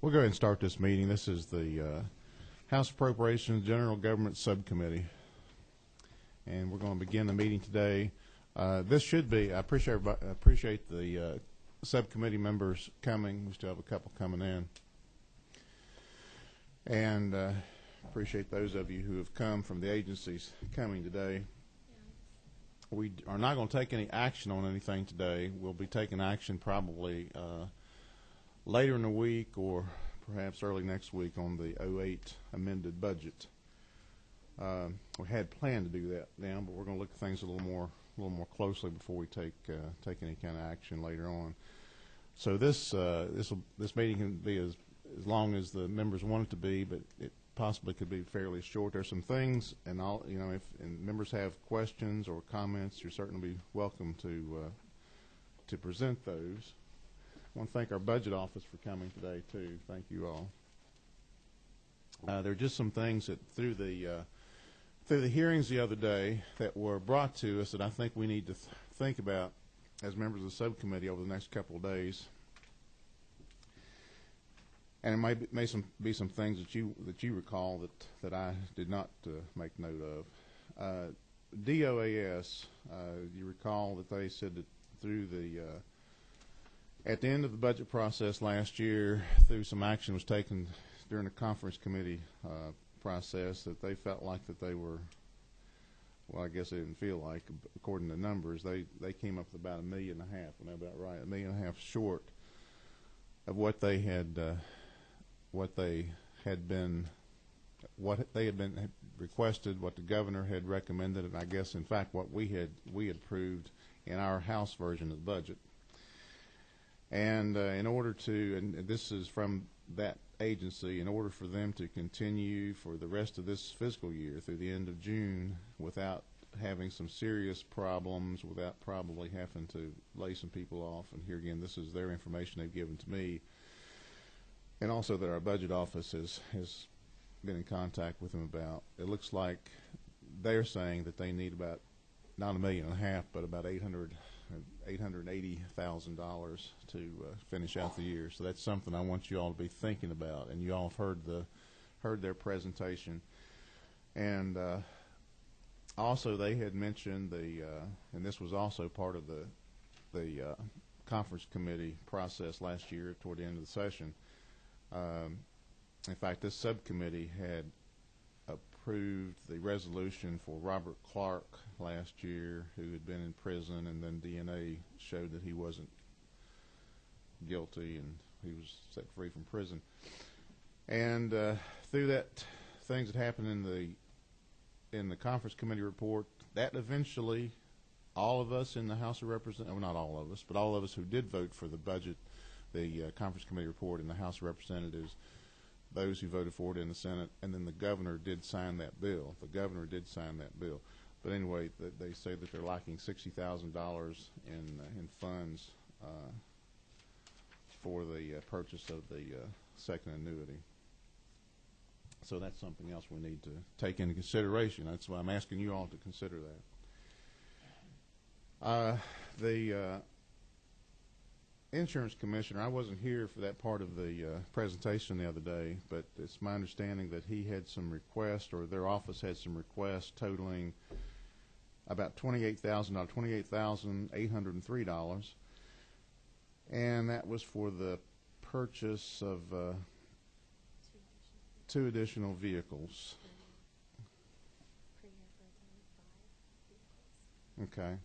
We'll go ahead and start this meeting. This is the House Appropriations General Government Subcommittee, and we're going to begin the meeting today. This should be, I appreciate the subcommittee members coming. We still have a couple coming in. And appreciate those of you who have come from the agencies coming today. We are not going to take any action on anything today. We'll be taking action probably later in the week or perhaps early next week on the 08 amended budget. We had planned to do that now, but we're going to look at things a little more closely before we take any kind of action later on. So this meeting can be as long as the members want it to be, but it possibly could be fairly short. There's some things, and if members have questions or comments, you're certainly welcome to present those. I want to thank our budget office for coming today too. Thank you all. There are just some things that through the hearings the other day that were brought to us that I think we need to think about as members of the subcommittee over the next couple of days. And it may be some things that you recall that I did not make note of. DOAS, you recall that they said that through at the end of the budget process last year, through some action was taken during the conference committee process, that they felt like that they were, well, I guess they didn't feel like, according to numbers, they came up with about $1.5 million, and I'm about right, $1.5 million short of what they had been requested, what the governor had recommended, and I guess in fact what we had approved in our House version of the budget. And in order to, and this is from that agency, in order for them to continue for the rest of this fiscal year through the end of June without having some serious problems, without probably having to lay some people off, and here again, this is their information they've given to me, and also that our budget office has been in contact with them about. It looks like they're saying that they need about, not $1.5 million, but about $880,000 to finish out the year. So that's something I want you all to be thinking about. And you all have heard their presentation. And also they had mentioned and this was also part of the conference committee process last year toward the end of the session. In fact, this subcommittee had approved the resolution for Robert Clark last year, who had been in prison, and then DNA showed that he wasn't guilty and he was set free from prison. And through that, things that happened in the conference committee report, that eventually all of us in the House of Representatives, well, not all of us, but all of us who did vote for the budget, the conference committee report in the House of Representatives, those who voted for it in the Senate, and then the governor did sign that bill. The governor did sign that bill. But anyway, they say that they're lacking $60,000 in funds for the purchase of the second annuity. So that's something else we need to take into consideration. That's why I'm asking you all to consider that. The insurance commissioner, I wasn't here for that part of the presentation the other day, but it's my understanding that he had some requests, or their office had some requests totaling about $28,803, and that was for the purchase of 2 additional vehicles. Okay.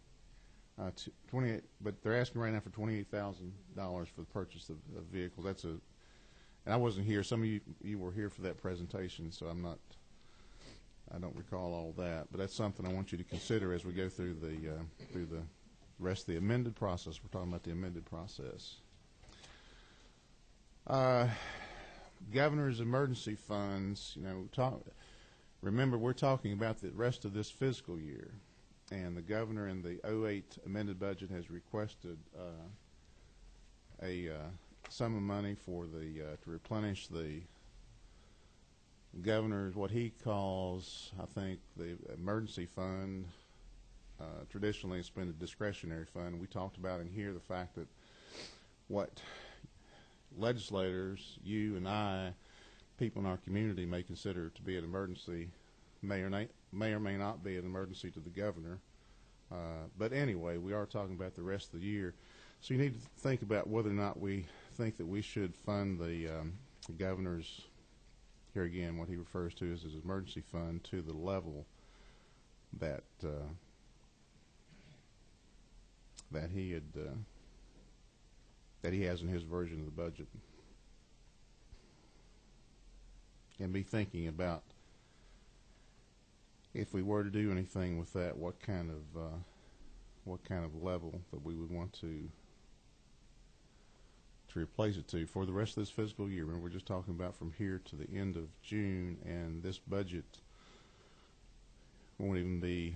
28, but they're asking right now for $28,000 for the purchase of vehicles. And I wasn't here. Some of you were here for that presentation, so I don't recall all that. But that's something I want you to consider as we go through the rest of the amended process. We're talking about the amended process. Governor's emergency funds. Remember, we're talking about the rest of this fiscal year. And the governor in the 08 amended budget has requested a sum of money for to replenish the governor's, what he calls, I think, the emergency fund. Traditionally, it's been a discretionary fund. We talked about in here the fact that what legislators, you and I, people in our community may consider to be an emergency, may or may not be an emergency to the governor. But anyway, we are talking about the rest of the year. So you need to think about whether or not we think that we should fund the governor's, here again, what he refers to as his emergency fund, to the level that that he has in his version of the budget, and be thinking about, if we were to do anything with that, what kind of level that we would want to replace it to for the rest of this fiscal year. Remember, we're just talking about from here to the end of June, and this budget won't even be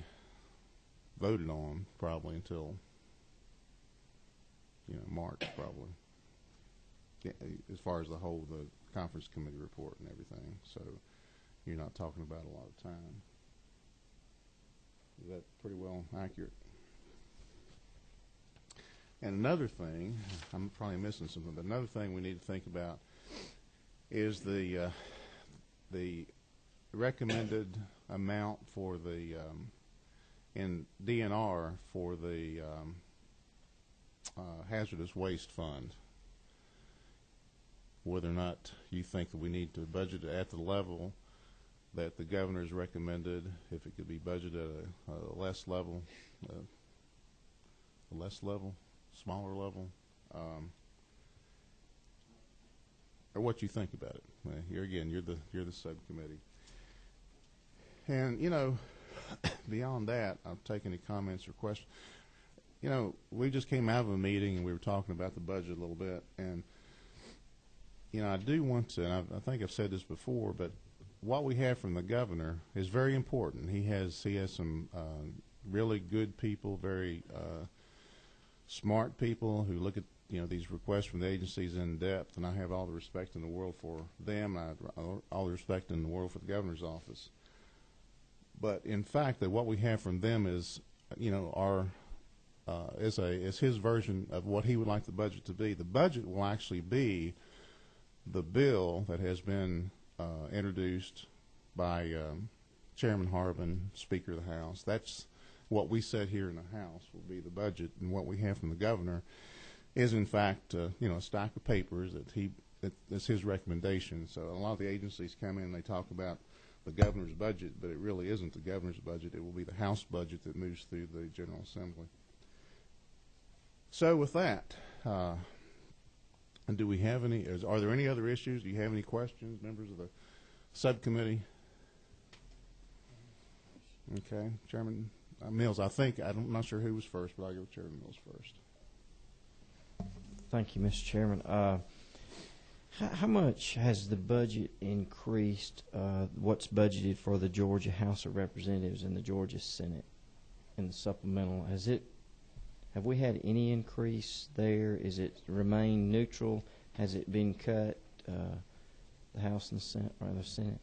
voted on probably until March, probably, as far as the conference committee report and everything. So you're not talking about a lot of time. Is that pretty well accurate? And another thing, I'm probably missing something, but another thing we need to think about is the recommended amount for the in DNR for the hazardous waste fund. Whether or not you think that we need to budget it at the level that the governor's recommended, if it could be budgeted at a less level, smaller level, or what you think about it. Here again, you're the subcommittee, and beyond that, I'll take any comments or questions. We just came out of a meeting and we were talking about the budget a little bit, and I do want to, and I think I've said this before, but what we have from the governor is very important. He has some really good people, very smart people who look at these requests from the agencies in depth, and I have all the respect in the world for them. I have all the respect in the world for the governor's office. But in fact, that what we have from them is, is his version of what he would like the budget to be. The budget will actually be the bill that has been introduced by Chairman Harbin, Speaker of the House. That's what we said here in the House will be the budget, and what we have from the governor is, in fact, a stack of papers that's his recommendation. So a lot of the agencies come in and they talk about the governor's budget, but it really isn't the governor's budget. It will be the House budget that moves through the General Assembly. So with that, do we have any? Are there any other issues? Do you have any questions, members of the subcommittee? Okay, Chairman Mills. I'm not sure who was first, but I'll go with Chairman Mills first. Thank you, Mr. Chairman. How much has the budget increased? What's budgeted for the Georgia House of Representatives and the Georgia Senate in the supplemental? Have we had any increase there? Is it remained neutral? Has it been cut? The House and the Senate, or the Senate?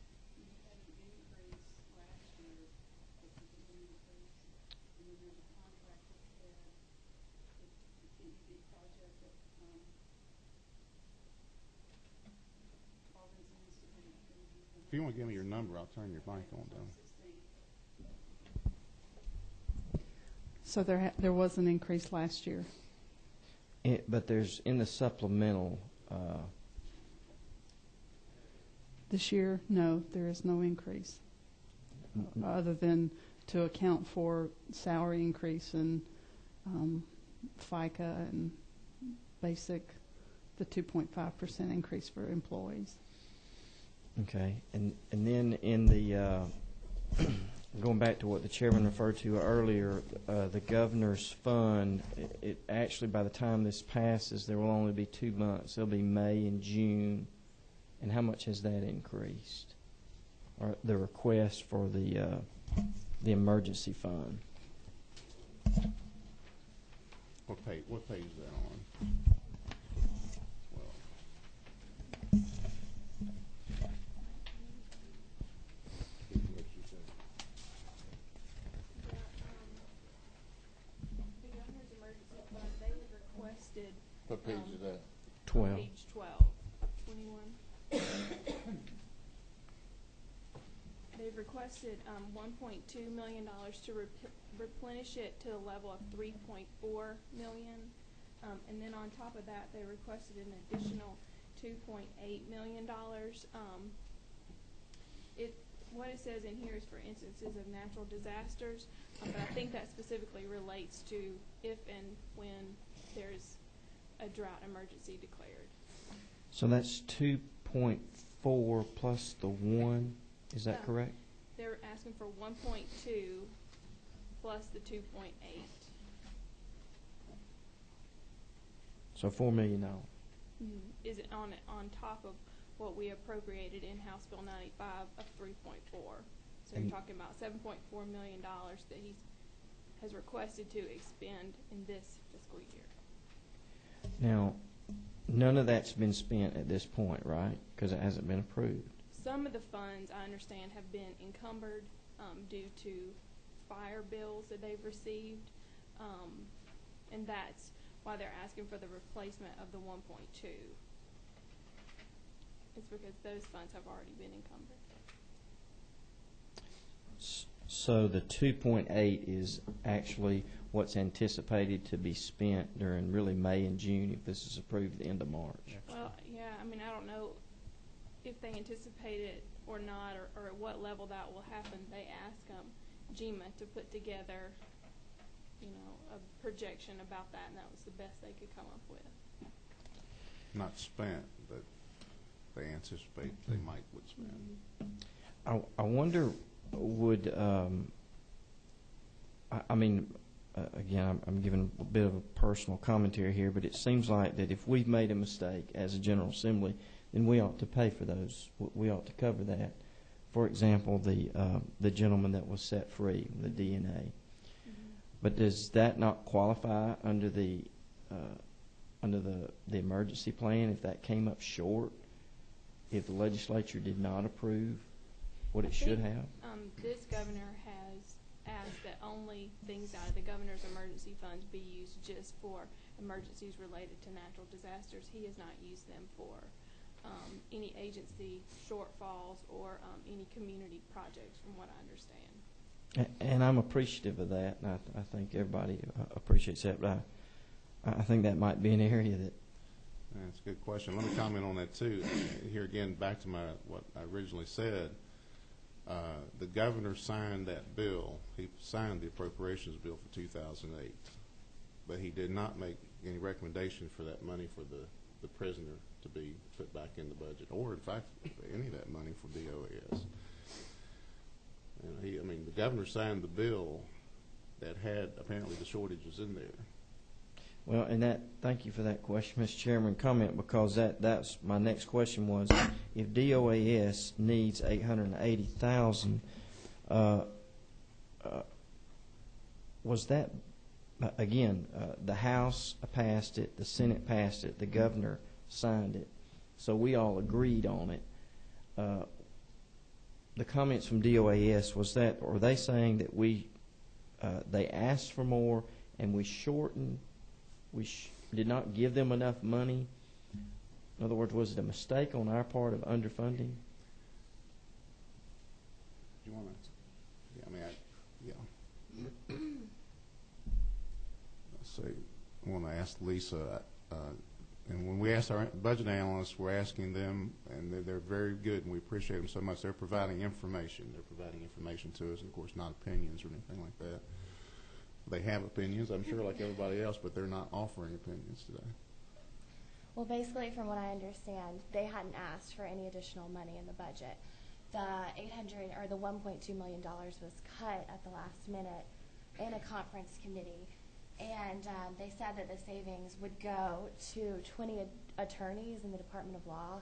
If you want to give me your number, I'll turn your mic on down. So there was an increase last year. But there's in the supplemental. This year, no, there is no increase, other than to account for salary increase and FICA and basic, the 2.5% increase for employees. Okay, and then in the going back to what the chairman referred to earlier, the governor's fund, it actually, by the time this passes, there will only be 2 months. There'll be May and June. And how much has that increased? Or the request for the emergency fund? What page is that on? The governor's emergency fund, they had requested What page is that? 12. Page 12. requested $1.2 million to replenish it to the level of $3.4 million. And then on top of that, they requested an additional $2.8 million. What it says in here is for instances of natural disasters, but I think that specifically relates to if and when there's a drought emergency declared. So that's 2.4 plus the 1. Is that correct? They're asking for 1.2 plus the 2.8. So $4 million. Is it on top of what we appropriated in House Bill 95 of 3.4? So you're talking about $7.4 million that he has requested to expend in this fiscal year. Now, none of that's been spent at this point, right? Because it hasn't been approved. Some of the funds, I understand, have been encumbered due to fire bills that they've received, and that's why they're asking for the replacement of the 1.2. It's because those funds have already been encumbered. So the 2.8 is actually what's anticipated to be spent during really May and June if this is approved at the end of March. Well, yeah, I mean, I don't know if they anticipate it or not, or at what level that will happen. They asked GMA to put together, a projection about that, and that was the best they could come up with. Not spent, but they anticipate they would spend. I wonder, would again, I'm giving a bit of a personal commentary here, but it seems like that if we've made a mistake as a General Assembly, then we ought to pay for those. We ought to cover that. For example, the gentleman that was set free, the DNA. But does that not qualify under the emergency plan if that came up short? If the legislature did not approve what it should have? This governor has asked that only things out of the governor's emergency funds be used just for emergencies related to natural disasters. He has not used them for any agency shortfalls or any community projects, from what I understand. And I'm appreciative of that, and I think everybody appreciates that, but I think that might be an area that... That's a good question. Let me comment on that, too. Here again, back to what I originally said, the governor signed that bill. He signed the appropriations bill for 2008, but he did not make any recommendation for that money for the prisoner to be put back in the budget, or, in fact, any of that money for DOAS. The governor signed the bill that had apparently the shortages in there. Well, and thank you for that question, Mr. Chairman, comment, because that's my next question was, if DOAS needs $880,000, was that, again, the House passed it, the Senate passed it, the governor signed it, so we all agreed on it. The comments from DOAS, was that, or are they saying that they asked for more and we shortened, did not give them enough money? In other words, was it a mistake on our part of underfunding? Do you want to? Yeah. So I want to ask Lisa, and when we ask our budget analysts, we're asking them, and they're very good, and we appreciate them so much. They're providing information. They're providing information to us, and of course, not opinions or anything like that. They have opinions, I'm sure, like everybody else, but they're not offering opinions today. Well, basically, from what I understand, they hadn't asked for any additional money in the budget. The $1.2 million was cut at the last minute in a conference committee, and they said that the savings would go to 20 attorneys in the Department of Law.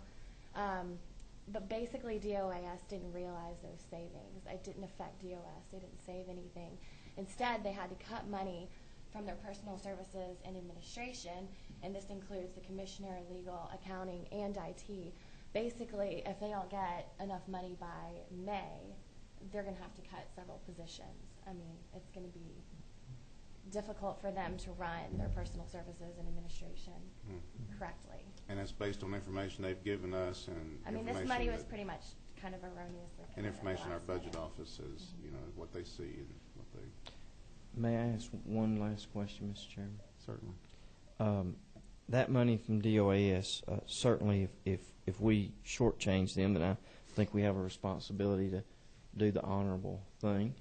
But basically, DOAS didn't realize those savings. It didn't affect DOS. They didn't save anything. Instead, they had to cut money from their personal services and administration, and this includes the commissioner, legal, accounting, and IT. Basically, if they don't get enough money by May, they're going to have to cut several positions. I mean, it's going to be difficult for them to run their personal services and administration correctly. And that's based on information they've given us, and I mean, this money was pretty much kind of erroneously. And information our last budget minute. office is, you know, what they see and what they May I ask one last question, Mr. Chairman? certainly. That money from DOAS, certainly if we shortchange them, then I think we have a responsibility to do the honorable thing.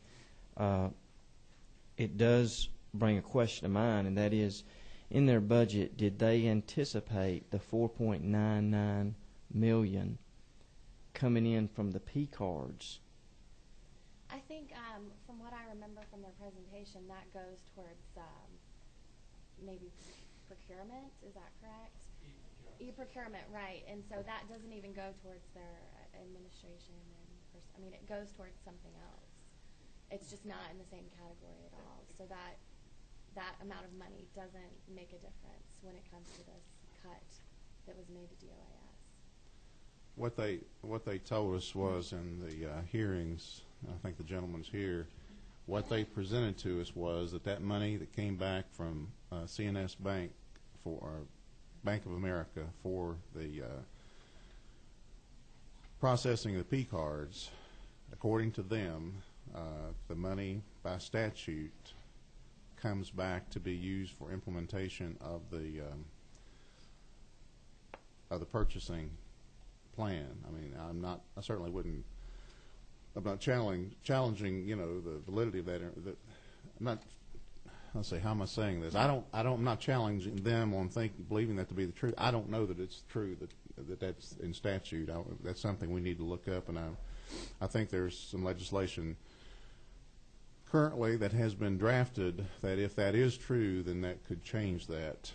It does bring a question to mind, and that is, in their budget, did they anticipate the $4.99 million coming in from the P cards? I think from what I remember from their presentation, that goes towards maybe procurement. Is that correct? E-procurement, right. And so that doesn't even go towards their administration. I mean, it goes towards something else. It's just not in the same category at all. So that amount of money doesn't make a difference when it comes to this cut that was made to DOAS. What they told us was in the hearings, I think the gentleman's here, what they presented to us was that money that came back from CNS Bank for Bank of America for the processing of the P cards, according to them, the money by statute comes back to be used for implementation of the purchasing plan. I mean, I'm not challenging, you know, the validity of that. I'm not. Let's see, how am I saying this? I'm not challenging them on believing that to be the truth. I don't know that it's true that's in statute. That's something we need to look up, and I think there's some legislation currently that has been drafted that if that is true, then that could change that.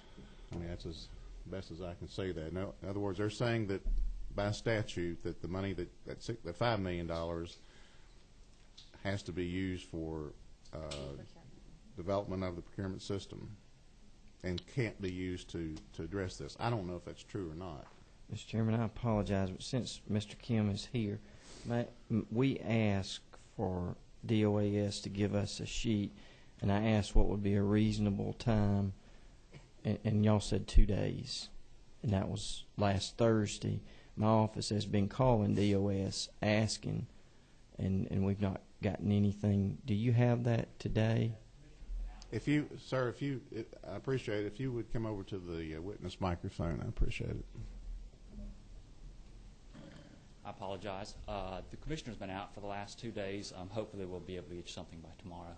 I mean, that's as best as I can say that. Now, in other words, they're saying that by statute that the money that $5 million has to be used for development of the procurement system and can't be used to address this. I don't know if that's true or not. Mr. Chairman, I apologize, but since Mr. Kim is here, we asked for DOAS to give us a sheet, and I asked what would be a reasonable time, and y'all said 2 days, and that was last Thursday. My office has been calling DOS asking, and we've not gotten anything. Do you have that today? Sir, I appreciate it. If you would come over to the witness microphone, I appreciate it. I apologize. The commissioner's been out for the last 2 days. Hopefully we'll be able to get you something by tomorrow.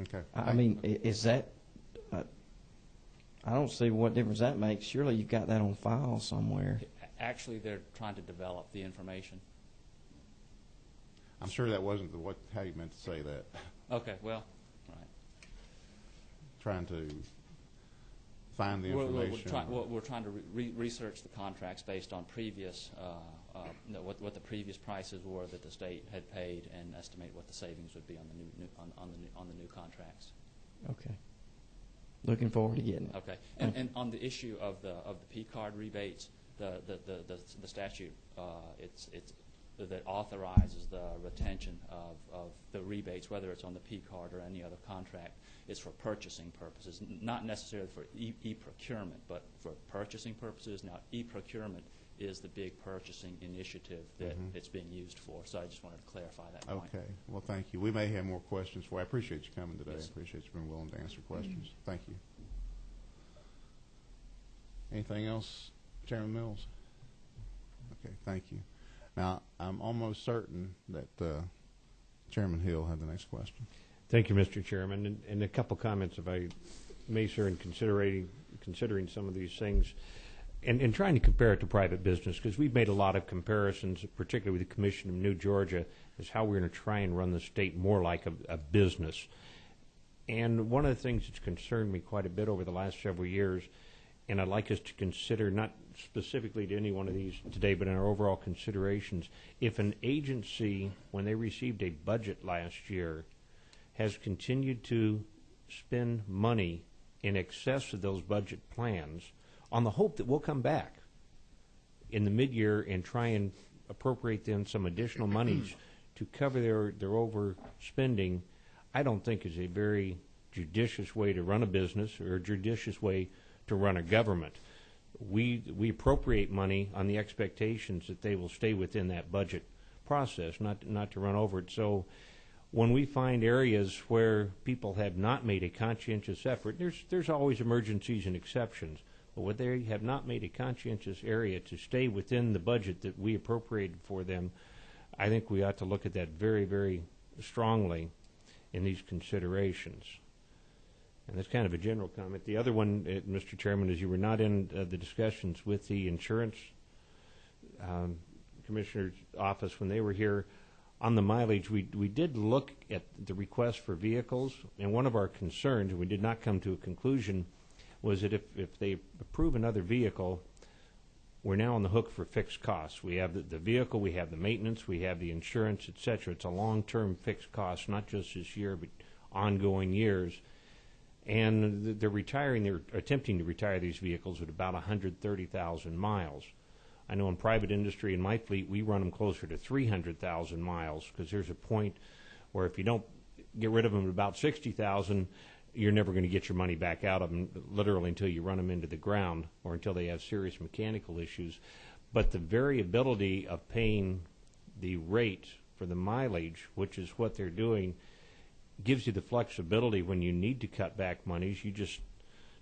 Okay. I mean, is that, I don't see what difference that makes. Surely you've got that on file somewhere. Actually, they're trying to develop the information. I'm sure that wasn't how you meant to say that. Okay, well, right. Trying to find the information. We're trying to research the contracts based on previous, what the previous prices were that the state had paid, and estimate what the savings would be on the new contracts. Okay. Looking forward to getting it. Okay, and on the issue of the P card rebates, the statute that authorizes the retention of the rebates, whether it's on the P card or any other contract, is for purchasing purposes, not necessarily for e-procurement, but for purchasing purposes. Now, e-procurement is the big purchasing initiative that it's being used for. So I just wanted to clarify that point. Okay. Well, thank you. We may have more questions for you. I appreciate you coming today. Yes. I appreciate you being willing to answer questions. Thank you. Anything else, Chairman Mills? Okay, thank you. Now, I'm almost certain that Chairman Hill had the next question. Thank you, Mr. Chairman. And a couple comments, if I may, sir, in considering some of these things and trying to compare it to private business, because we've made a lot of comparisons, particularly with the Commission of New Georgia, as how we're going to try and run the state more like a business. And one of the things that's concerned me quite a bit over the last several years, and I'd like us to consider, not specifically to any one of these today, but in our overall considerations, if an agency, when they received a budget last year, has continued to spend money in excess of those budget plans on the hope that we'll come back in the mid-year and try and appropriate them some additional monies to cover their overspending, I don't think is a very judicious way to run a business or a judicious way to run a government. we appropriate money on the expectations that they will stay within that budget process, not to run over it. So when we find areas where people have not made a conscientious effort, there's always emergencies and exceptions, but when they have not made a conscientious area to stay within the budget that we appropriated for them, I think we ought to look at that very, very strongly in these considerations. And that's kind of a general comment. The other one, Mr. Chairman, is you were not in the discussions with the insurance commissioner's office when they were here on the mileage. We did look at the request for vehicles, and one of our concerns, and we did not come to a conclusion, was that if they approve another vehicle, we're now on the hook for fixed costs. We have the vehicle, we have the maintenance, we have the insurance, et cetera. It's a long-term fixed cost, not just this year, but ongoing years. And they're attempting to retire these vehicles at about 130,000 miles. I know in private industry, in my fleet, we run them closer to 300,000 miles, because there's a point where if you don't get rid of them at about 60,000, you're never going to get your money back out of them, literally until you run them into the ground or until they have serious mechanical issues. But the variability of paying the rate for the mileage, which is what they're doing, gives you the flexibility when you need to cut back monies. You just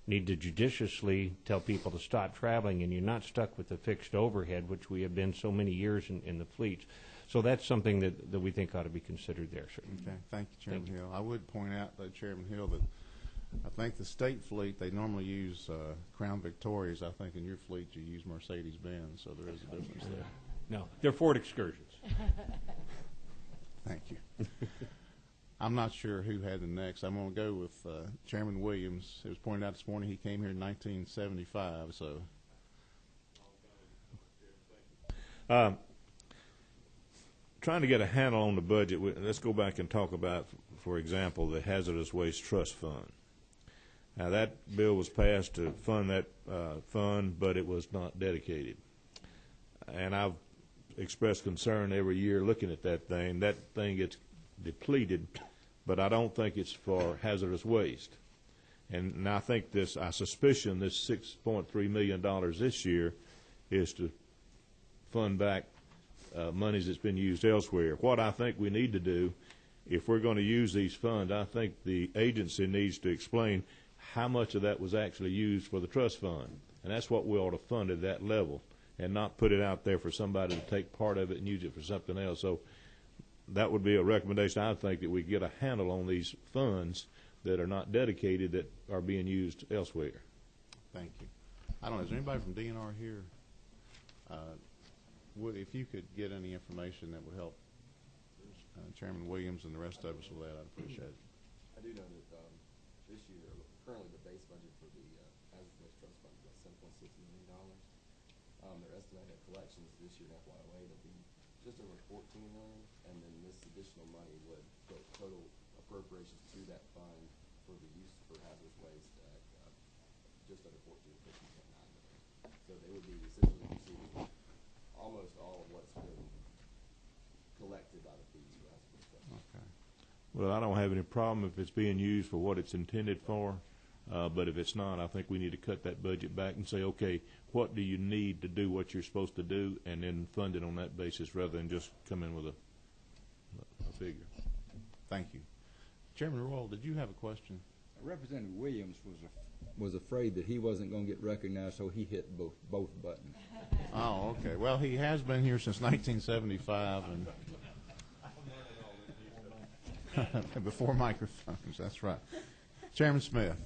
need to judiciously tell people to stop traveling, and you're not stuck with the fixed overhead, which we have been so many years in the fleets. So that's something that we think ought to be considered there, sir. Okay, thank you, Chairman Hill. I would point out, though, Chairman Hill, that I think the state fleet, they normally use Crown Victorias. I think in your fleet you use Mercedes-Benz, so there is a difference there. No, they're Ford Excursions. Thank you. I'm not sure who had the next. I'm going to go with Chairman Williams. It was pointed out this morning he came here in 1975, so. Trying to get a handle on the budget, let's go back and talk about, for example, the Hazardous Waste Trust Fund. Now, that bill was passed to fund that fund, but it was not dedicated. And I've expressed concern every year looking at that thing. That thing gets depleted, but I don't think it's for hazardous waste. And I think I suspicion this $6.3 million this year is to fund back monies that's been used elsewhere. What I think we need to do, if we're going to use these funds, I think the agency needs to explain how much of that was actually used for the trust fund. And that's what we ought to fund at that level, and not put it out there for somebody to take part of it and use it for something else. So that would be a recommendation. I think that we get a handle on these funds that are not dedicated that are being used elsewhere. Thank you. I don't know, is there anybody from DNR here? If you could get any information that would help Chairman Williams and the rest of us with that, I'd appreciate it. I do know that this year, currently the base budget for the Hazardous Waste Trust Fund is $7.6 million. Their estimated collections this year in FY08 will be just over $14 million, and then this additional money would put total appropriations to that fund for the use for hazardous waste at just under $15.9 million. So they would be essentially receiving almost all of what's been collected by the fees for hazardous waste. Okay. Well, I don't have any problem if it's being used for what it's intended for, but if it's not, I think we need to cut that budget back and say, okay, what do you need to do what you're supposed to do, and then fund it on that basis rather than just come in with a figure. Thank you. Chairman Royal, did you have a question? Representative Williams was afraid that he wasn't going to get recognized, so he hit both buttons. Oh, okay. Well, he has been here since 1975 and before microphones. That's right. Chairman Smith.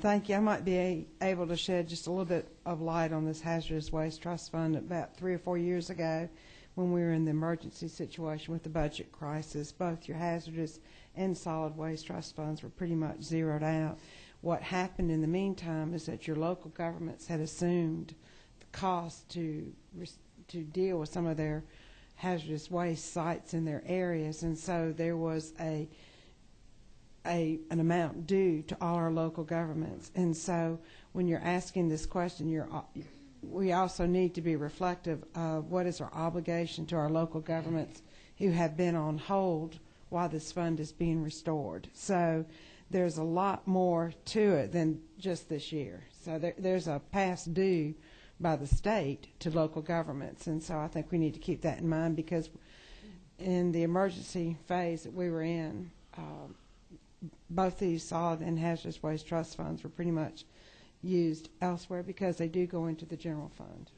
Thank you. I might be able to shed just a little bit of light on this Hazardous Waste Trust Fund. About 3 or 4 years ago, when we were in the emergency situation with the budget crisis, both your hazardous and solid waste trust funds were pretty much zeroed out. What happened in the meantime is that your local governments had assumed the cost to deal with some of their hazardous waste sites in their areas, and so there was an amount due to all our local governments. And so when you're asking this question, we also need to be reflective of what is our obligation to our local governments who have been on hold while this fund is being restored. So there's a lot more to it than just this year. So there's a past due by the state to local governments, and so I think we need to keep that in mind, because in the emergency phase that we were in, both these solid and hazardous waste trust funds were pretty much used elsewhere because they do go into the general fund.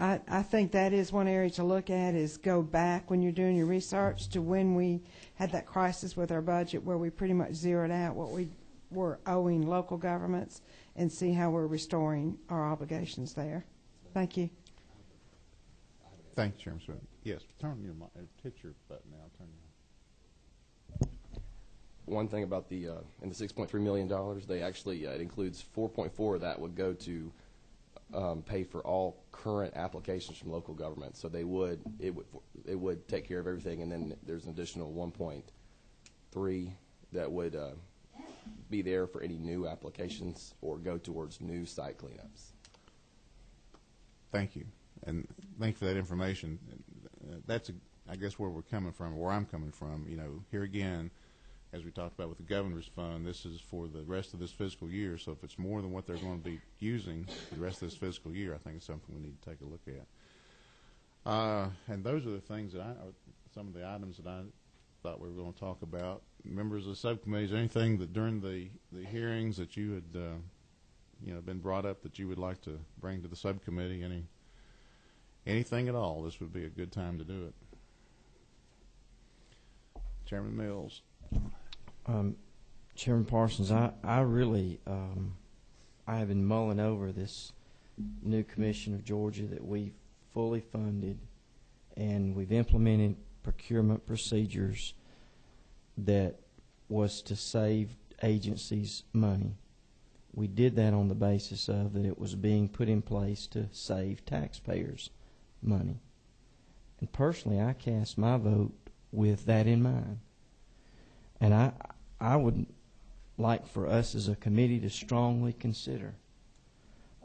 I think that is one area to look at, is go back when you're doing your research to when we had that crisis with our budget where we pretty much zeroed out what we were owing local governments and see how we're restoring our obligations there. Thank you. Thank you, Chairman Smith. Yes, turn your hit your button now. Turn your. One thing about the in the $6.3 million, they actually it includes 4.4 of that would go to pay for all current applications from local government. So it would take care of everything, and then there's an additional 1.3 that would be there for any new applications or go towards new site cleanups. Thank you, and thank you for that information. That's I guess where we're coming from, where I'm coming from. You know, here again, as we talked about with the governor's fund, this is for the rest of this fiscal year. So if it's more than what they're going to be using for the rest of this fiscal year, I think it's something we need to take a look at. And those are the things that some of the items that I thought we were going to talk about. Members of the subcommittees, anything that during the hearings that you had been brought up that you would like to bring to the subcommittee, anything at all, this would be a good time to do it. Chairman Mills. Chairman Parsons, I really I have been mulling over this new Commission of Georgia that we've fully funded, and we've implemented procurement procedures that was to save agencies money. We did that on the basis of that it was being put in place to save taxpayers money. And personally, I cast my vote with that in mind. And I would like for us as a committee to strongly consider,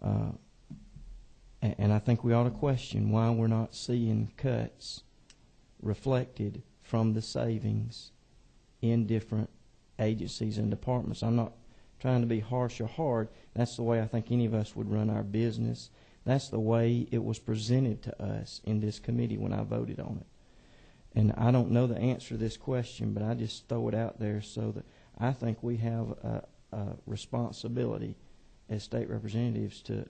and I think we ought to question why we're not seeing cuts reflected from the savings in different agencies and departments. I'm not trying to be harsh or hard. That's the way I think any of us would run our business. That's the way it was presented to us in this committee when I voted on it. And I don't know the answer to this question, but I just throw it out there so that I think we have a responsibility as state representatives to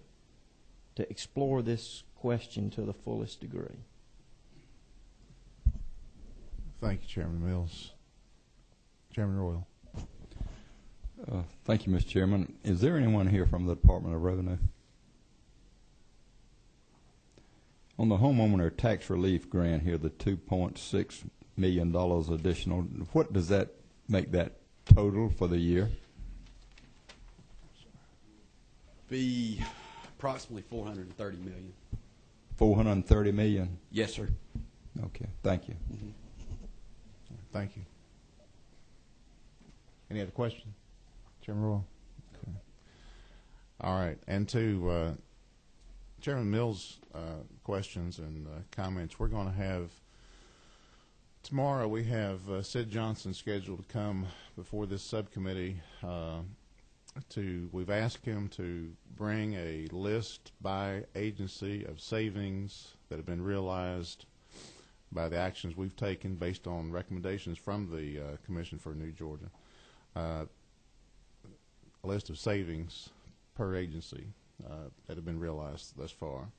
explore this question to the fullest degree. Thank you, Chairman Mills. Chairman Royal. Thank you, Mr. Chairman. Is there anyone here from the Department of Revenue? On the homeowner tax relief grant here, the $2.6 million additional, what does that make that total for the year? Be approximately $430 million. $430 million? Yes, sir. Okay, thank you. Mm-hmm. Thank you. Any other questions? Chairman Royal? Okay. All right. And to Chairman Mills' questions and comments, we're going to have tomorrow. We have Sid Johnson scheduled to come before this subcommittee. We've asked him to bring a list by agency of savings that have been realized by the actions we've taken based on recommendations from the Commission for New Georgia. A list of savings per agency that have been realized thus far.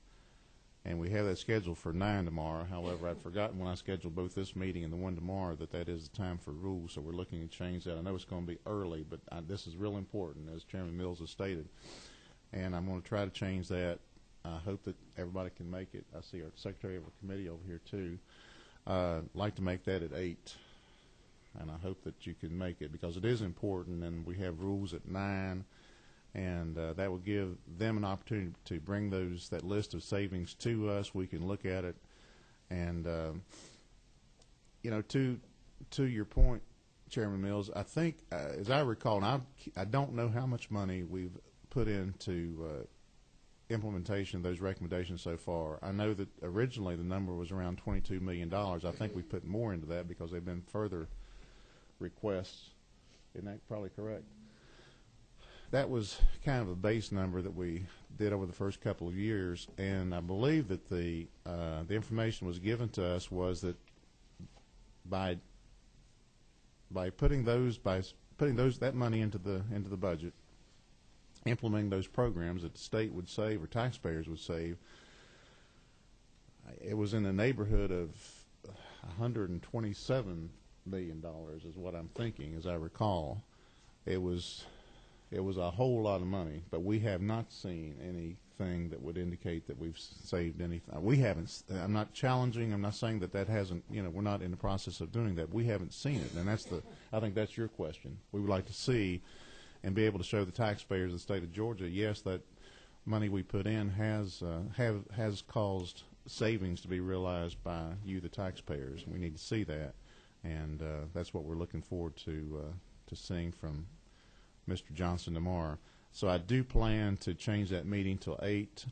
And we have that scheduled for 9 tomorrow. However, I'd forgotten when I scheduled both this meeting and the one tomorrow that is the time for rules, so we're looking to change that. I know it's going to be early, but this is real important, as Chairman Mills has stated. And I'm going to try to change that. I hope that everybody can make it. I see our Secretary of our committee over here, too. I'd like to make that at 8. And I hope that you can make it because it is important, and we have rules at 9. And that will give them an opportunity to bring that list of savings to us. We can look at it, and to your point, Chairman Mills, I think as I recall, and I don't know how much money we've put into implementation of those recommendations so far. I know that originally the number was around $22 million. I think we put more into that because there have been further requests. Isn't that probably correct? That was kind of a base number that we did over the first couple of years, and I believe that the information was given to us was that by putting that money into the budget, implementing those programs that the state would save or taxpayers would save, it was in the neighborhood of $127 million is what I'm thinking, as I recall. It was a whole lot of money, but we have not seen anything that would indicate that we've saved anything. We haven't. I'm not challenging. I'm not saying that hasn't. We're not in the process of doing that. We haven't seen it, and I think that's your question. We would like to see and be able to show the taxpayers of the state of Georgia, yes, that money we put in has caused savings to be realized by you, the taxpayers. We need to see that, and that's what we're looking forward to seeing from Mr. Johnson tomorrow. So I do plan to change that meeting to 8,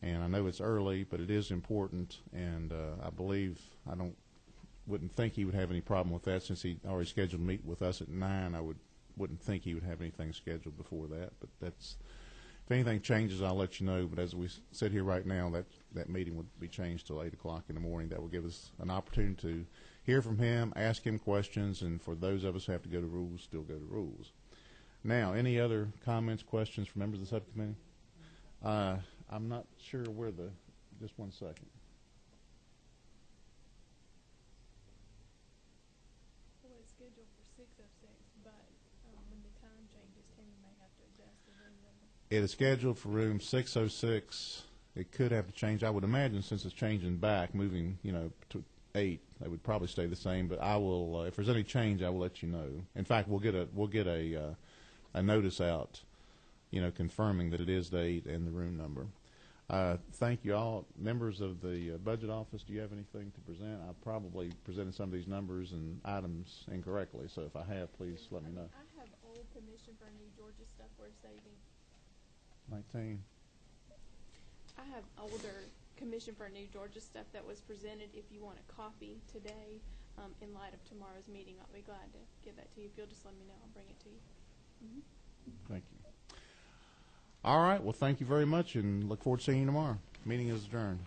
and I know it's early, but it is important, and I wouldn't think he would have any problem with that since he already scheduled to meet with us at 9. I wouldn't think he would have anything scheduled before that, but if anything changes, I'll let you know. But as we sit here right now, that meeting would be changed till 8 o'clock in the morning. That will give us an opportunity to hear from him, ask him questions, and for those of us who have to go to rules, still go to rules. Now, any other comments, questions from members of the subcommittee? I'm not sure where just 1 second. Well, it's scheduled for 6:06, but when the time changes, Timmy may have to adjust the room number. It is scheduled for room 606. It could have to change. I would imagine since it's changing back, moving, to 8, they would probably stay the same. But I will, if there's any change, I will let you know. In fact, we'll get a notice out, confirming that it is the 8 and the room number. Thank you all. Members of the budget office, do you have anything to present? I probably presented some of these numbers and items incorrectly, so if I have, please let me know. I have old commission for New Georgia stuff we're saving. 19. I have older commission for New Georgia stuff that was presented. If you want a copy today, in light of tomorrow's meeting, I'll be glad to give that to you. If you'll just let me know, I'll bring it to you. Mm-hmm. Thank you. All right. Well, thank you very much, and look forward to seeing you tomorrow. Meeting is adjourned.